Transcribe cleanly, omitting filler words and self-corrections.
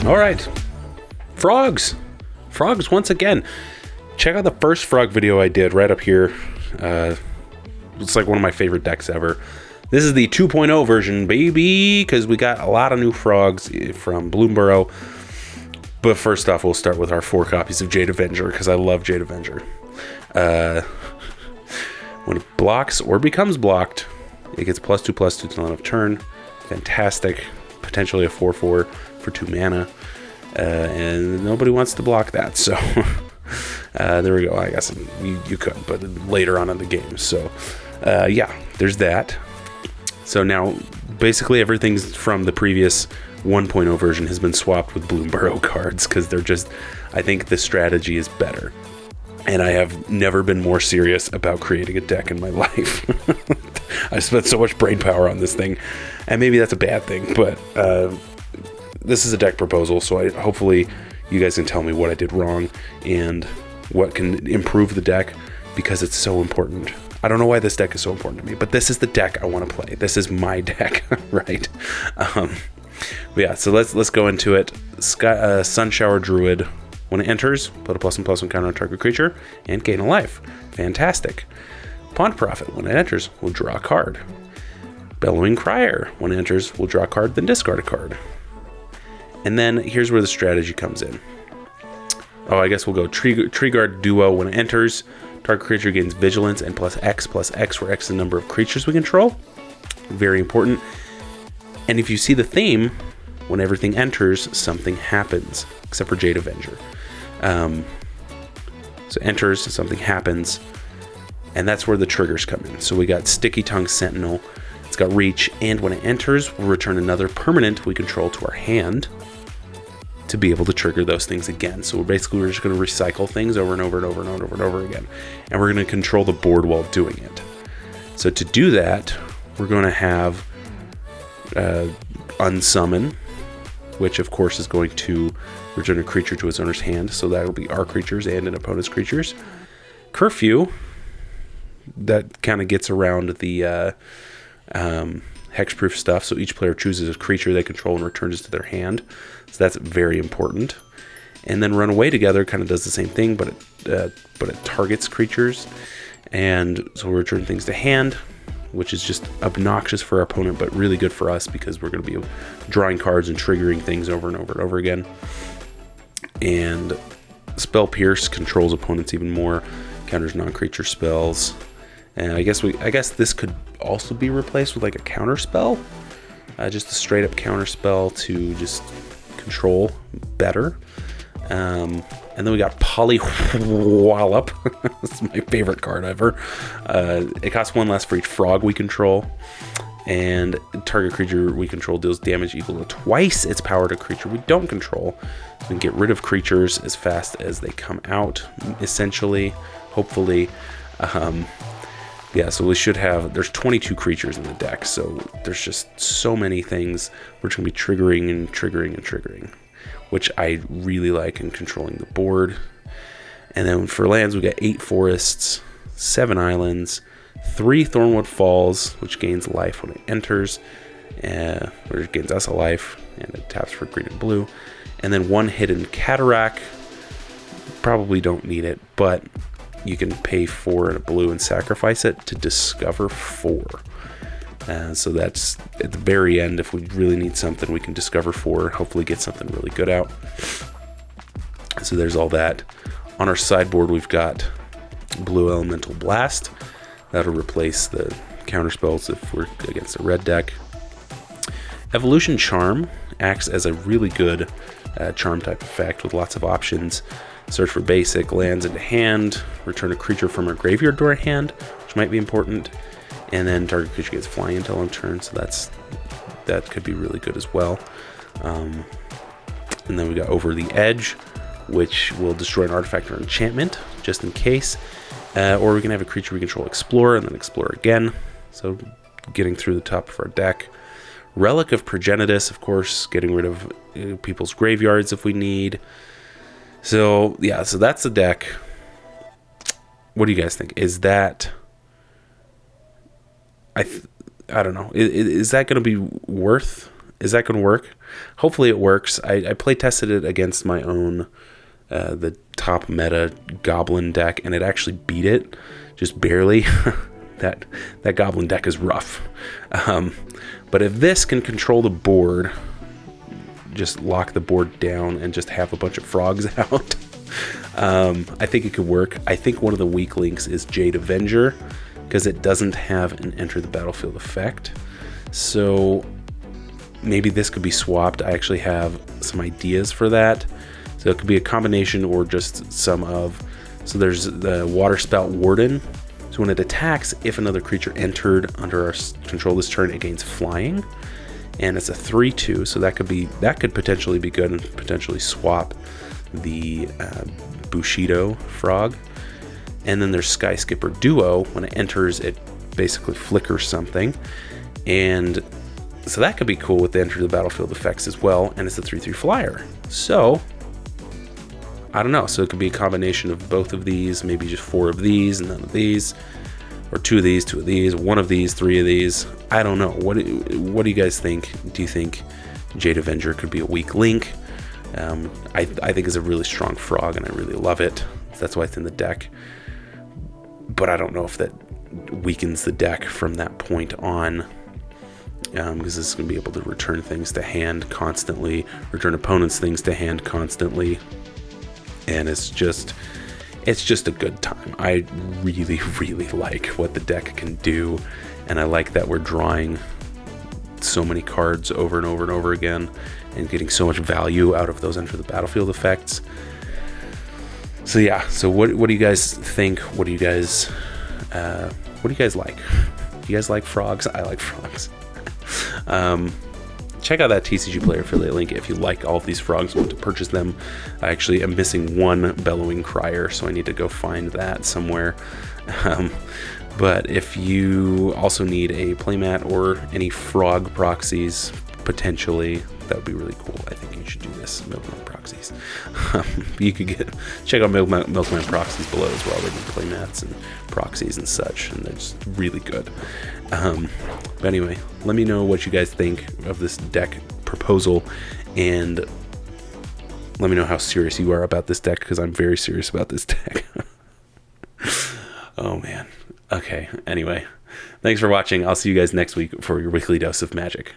All right, frogs once again. Check out the first frog video I did right up here. It's like one of my favorite decks ever. This is the 2.0 version, baby, because we got a lot of new frogs from Bloomburrow. But first off, we'll start with our 4 copies of Jade Avenger, because I love Jade Avenger. When it blocks or becomes blocked, it gets +2/+2 till end of turn. Fantastic. Potentially a 4/4 for 2 mana. And nobody wants to block that, so there we go. I guess you could, but later on in the game. So yeah, there's that. So now basically everything from the previous 1.0 version has been swapped with Bloomburrow cards, because they're just, I think the strategy is better. And I have never been more serious about creating a deck in my life. I spent so much brain power on this thing, and maybe that's a bad thing, but this is a deck proposal, so hopefully you guys can tell me what I did wrong and what can improve the deck, because it's so important. I don't know why this deck is so important to me, but this is the deck I want to play. This is my deck, right? But yeah, so let's go into it. Sun Shower Druid. When it enters, put a +1/+1 counter on target creature and gain a life. Fantastic. Pond Prophet. When it enters, we'll draw a card. Bellowing Crier. When it enters, we'll draw a card, then discard a card. And then here's where the strategy comes in. Oh, I guess we'll go Tree Guard Duo. When it enters, target creature gains Vigilance and +X/+X, where X is the number of creatures we control. Very important. And if you see the theme, when everything enters, something happens, except for Jade Avenger. So enters, something happens, and that's where the triggers come in. So we got Sticky Tongue Sentinel, it's got Reach, and when it enters, we'll return another permanent we control to our hand to be able to trigger those things again. So we're just going to recycle things over and over and over and over and over again, and we're going to control the board while doing it. So to do that, we're going to have Unsummon, which of course is going to return a creature to its owner's hand, so that'll be our creatures and an opponent's creatures. Curfew, that kind of gets around the hexproof stuff, so each player chooses a creature they control and returns it to their hand, so that's very important. And then Runaway Together kind of does the same thing, but it targets creatures, and so we return things to hand, which is just obnoxious for our opponent, but really good for us, because we're going to be drawing cards and triggering things over and over and over again. And Spell Pierce controls opponents even more, counters non-creature spells. And I guess this could also be replaced with like a counter spell, just a straight up counter spell to just control better. And then we got Polywallop. This is my favorite card ever. It costs 1 less for each frog we control, and target creature we control deals damage equal to twice its power to creature we don't control. So we can get rid of creatures as fast as they come out, essentially, hopefully. Yeah, so we should have, there's 22 creatures in the deck, so there's just so many things we're going to be triggering and triggering and triggering, which I really like in controlling the board. And then for lands, we got 8 forests, 7 islands, 3 Thornwood Falls, which gains life when it enters, or it gains us a life, and it taps for green and blue. And then 1 Hidden Cataract. Probably don't need it, but you can pay 4 and a blue and sacrifice it to discover 4. So that's at the very end. If we really need something, we can discover 4, hopefully get something really good out. So there's all that. On our sideboard, we've got Blue Elemental Blast. That'll replace the counter spells if we're against a red deck. Evolution Charm acts as a really good charm type effect with lots of options. Search for basic, lands into hand, return a creature from our graveyard to our hand, which might be important, and then target creature gets flying until on turn, so that could be really good as well. And then we got Over the Edge, which will destroy an artifact or enchantment, just in case. Or we can have a creature we control explore, and then explore again, so getting through the top of our deck. Relic of Progenitus, of course, getting rid of people's graveyards if we need. So yeah, so that's the deck. What do you guys think? Is that I don't know. Is that going to be worth? Is that going to work? Hopefully it works. I play tested it against my own the top meta Goblin deck, and it actually beat it, just barely. that Goblin deck is rough. But if this can control the board, just lock the board down and just have a bunch of frogs out, I think it could work. I think one of the weak links is Jade Avenger, because it doesn't have an enter the battlefield effect. So maybe this could be swapped. I actually have some ideas for that. So it could be a combination or just some of. So there's the Water Spout Warden. So when it attacks, if another creature entered under our control this turn, it gains flying. And it's a 3/2, so that could potentially be good and potentially swap the Bushido frog. And then there's Sky Skipper Duo. When it enters, it basically flickers something. And so that could be cool with the enter the battlefield effects as well. And it's a 3/3 flyer. So I don't know. So it could be a combination of both of these, maybe just 4 of these and none of these, or 2 of these, 2 of these, 1 of these, 3 of these. I don't know. What do you guys think? Do you think Jade Avenger could be a weak link? I think it's a really strong frog, and I really love it. That's why it's in the deck. But I don't know if that weakens the deck from that point on, because it's going to be able to return things to hand constantly, return opponents' things to hand constantly. And it's just a good time. I really, really like what the deck can do, and I like that we're drawing so many cards over and over and over again, and getting so much value out of those enter the battlefield effects. So yeah. So what do you guys think? What do you guys like? You guys like frogs? I like frogs. Check out that TCGplayer affiliate link if you like all of these frogs and want to purchase them. I actually am missing one Bellowing Crier, so I need to go find that somewhere. But if you also need a playmat or any frog proxies, potentially, that would be really cool. I think you should do this, Milkman Proxies. You could check out Milkman Proxies below as well. They do playmats and proxies and such, and they're just really good. But anyway, let me know what you guys think of this deck proposal, and let me know how serious you are about this deck, because I'm very serious about this deck. Oh man. Okay, anyway, thanks for watching. I'll see you guys next week for your weekly dose of magic.